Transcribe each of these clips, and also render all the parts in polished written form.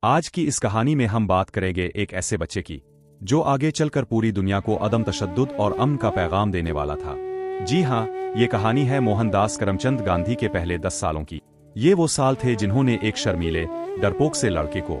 आज की इस कहानी में हम बात करेंगे एक ऐसे बच्चे की जो आगे चलकर पूरी दुनिया को अदम तशद्दुद और अमन का पैगाम देने वाला था। जी हाँ, ये कहानी है मोहनदास करमचंद गांधी के पहले 10 सालों की। ये वो साल थे जिन्होंने एक शर्मीले डरपोक से लड़के को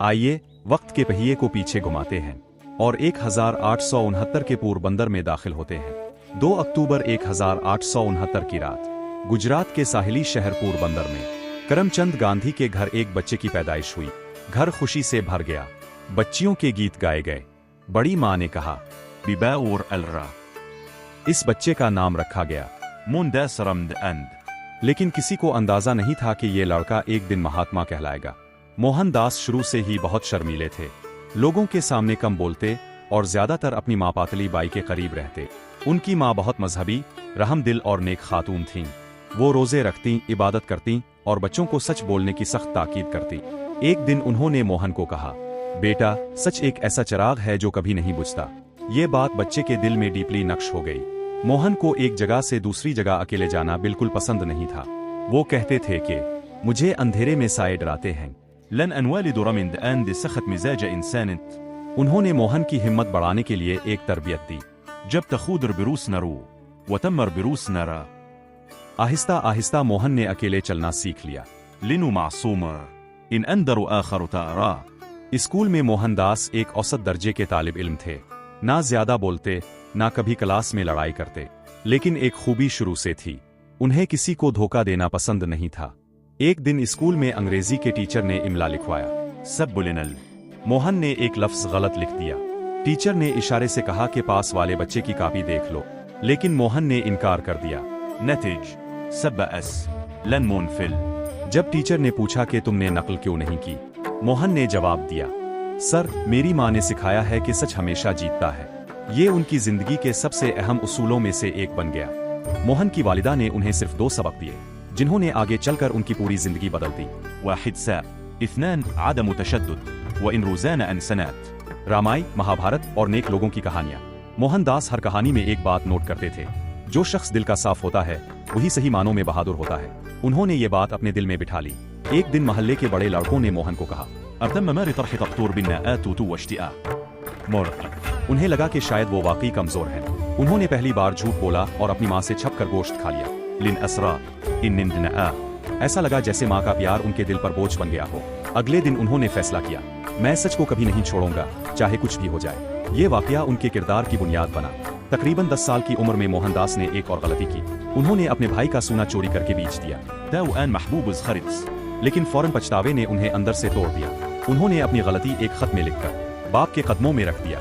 आइए वक्त के पहिए को पीछे घुमाते हैं और 1869 के पोरबंदर में दाखिल होते हैं। 2 अक्टूबर 1869 की रात गुजरात के साहिली शहर पोरबंदर में करमचंद गांधी के घर एक बच्चे की पैदाइश हुई। घर खुशी से भर गया, बच्चियों के गीत गाए गए। बड़ी माँ ने कहा बिबाउर अलरा। इस बच्चे का नाम रखा गया मोहनदास करमचंद। लेकिन किसी को अंदाजा नहीं था कि ये लड़का एक दिन महात्मा कहलाएगा। मोहनदास शुरू से ही बहुत शर्मीले थे, लोगों के सामने कम बोलते और ज्यादातर अपनी माँ पातली बाई के करीब रहते। उनकी माँ बहुत मजहबी, रहमदिल और नेक खातून थीं। वो रोजे रखती, इबादत करती और बच्चों को सच बोलने की सख्त ताकीद करती। एक दिन उन्होंने मोहन को कहा, बेटा, सच एक ऐसा चिराग है जो कभी नहीं बुझता। ये बात बच्चे के दिल में डीपली नक्श हो गई। मोहन को एक जगह से दूसरी जगह अकेले जाना बिल्कुल पसंद नहीं था। वो कहते थे कि मुझे अंधेरे में साए डराते हैं। लन अनवालिद रमिंद अंद सख्त मिजाज इंसान। उन्होंने मोहन की हिम्मत बढ़ाने के लिए एक तरबियत दी। जब तखूदर बिरूस नरू वतमर बिरूस नरा। आहिस्ता आहिस्ता मोहन ने अकेले चलना सीख लिया। लिनु मासूम इन अंदर आखर तारा। स्कूल में मोहनदास एक औसत दर्जे के तालिब इल्म थे। ना ज्यादा बोलते, ना कभी क्लास में लड़ाई करते, लेकिन एक खूबी शुरू से थी, उन्हें किसी को धोखा देना पसंद नहीं था। एक दिन स्कूल में अंग्रेजी के टीचर ने इमला लिखवाया। सबुलिनल। मोहन ने एक लफ्ज गलत लिख दिया। टीचर ने इशारे से कहा कि पास वाले बच्चे की कॉपी देख लो, लेकिन मोहन ने इनकार कर दिया। नतीज सबअस लन मुनफिल। जब टीचर ने पूछा कि तुमने नकल क्यों नहीं की, मोहन ने जवाब दिया, सर, मेरी माँ ने सिखाया है कि सच हमेशा जीतता है। ये उनकी जिंदगी के सबसे अहम उसूलों में से एक बन गया। मोहन की वालिदा ने उन्हें सिर्फ 2 सबक दिए, जिन्होंने आगे चलकर उनकी पूरी जिंदगी बदल दी। वाहिद सा इत्नान आदम तशद्दुद व इन रोजाना अनसनात। रामायण, महाभारत और नेक लोगों की कहानियां। मोहनदास हर कहानी में एक बात नोट करते थे, जो शख्स दिल का साफ होता है वही सही मानों में बहादुर होता है। उन्होंने ये बात अपने दिल में बिठा ली। एक दिन मोहल्ले के बड़े लड़कों ने मोहन को कहा, उन्हें लगा कि शायद वो वाकई कमजोर हैं। उन्होंने पहली बार झूठ बोला और अपनी माँ से छपकर गोश्त खा लिया। लिन असरा इन निंदना। ऐसा लगा जैसे माँ का प्यार उनके दिल पर बोझ बन गया हो। अगले दिन उन्होंने फैसला किया, मैं सच को कभी नहीं छोड़ूंगा, चाहे कुछ भी हो जाए। ये वाकया उनके किरदार की बुनियाद बना। तकरीबन 10 साल की उम्र में मोहनदास ने एक और गलती की। उन्होंने अपने भाई का सोना चोरी करके बेच दिया, लेकिन फौरन पछतावे ने उन्हें अंदर से तोड़ दिया। उन्होंने अपनी गलती एक खत में लिखकर बाप के कदमों में रख दिया।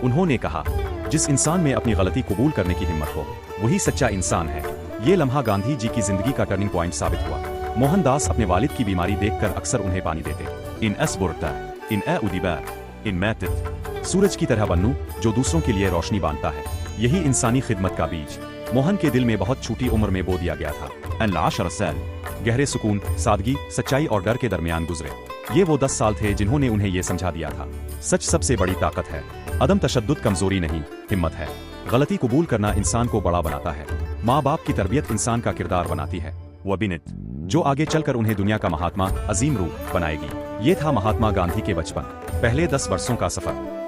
उन्होंने कहा, जिस इंसान में अपनी गलती कबूल करने की हिम्मत हो वही सच्चा इंसान है। ये लम्हा गांधी जी की जिंदगी का टर्निंग पॉइंट साबित हुआ। मोहनदास अपने वालिद की बीमारी देखकर अक्सर उन्हें पानी देते। इन असबुरता इन उदिबा इन मैतित। सूरज की तरह बनूं जो दूसरों के लिए रोशनी बांधता है, यही इंसानी खिदमत का बीज मोहन के दिल में बहुत छोटी उम्र में बो दिया गया था। अल-10 साल गहरे सुकून, सादगी, सच्चाई और डर के दरमियान गुजरे। ये वो 10 साल थे जिन्होंने उन्हें ये समझा दिया था, सच सबसे बड़ी ताकत है। अदम तशद्दुद कमजोरी नहीं, हिम्मत है। गलती कबूल करना इंसान को बड़ा बनाता है। माँ बाप की तरबियत इंसान का किरदार बनाती है। वबिनत, जो आगे चलकर उन्हें दुनिया का महात्मा, अजीम रूह बनाएगी। ये था महात्मा गांधी के बचपन, पहले 10 वर्षों का सफर।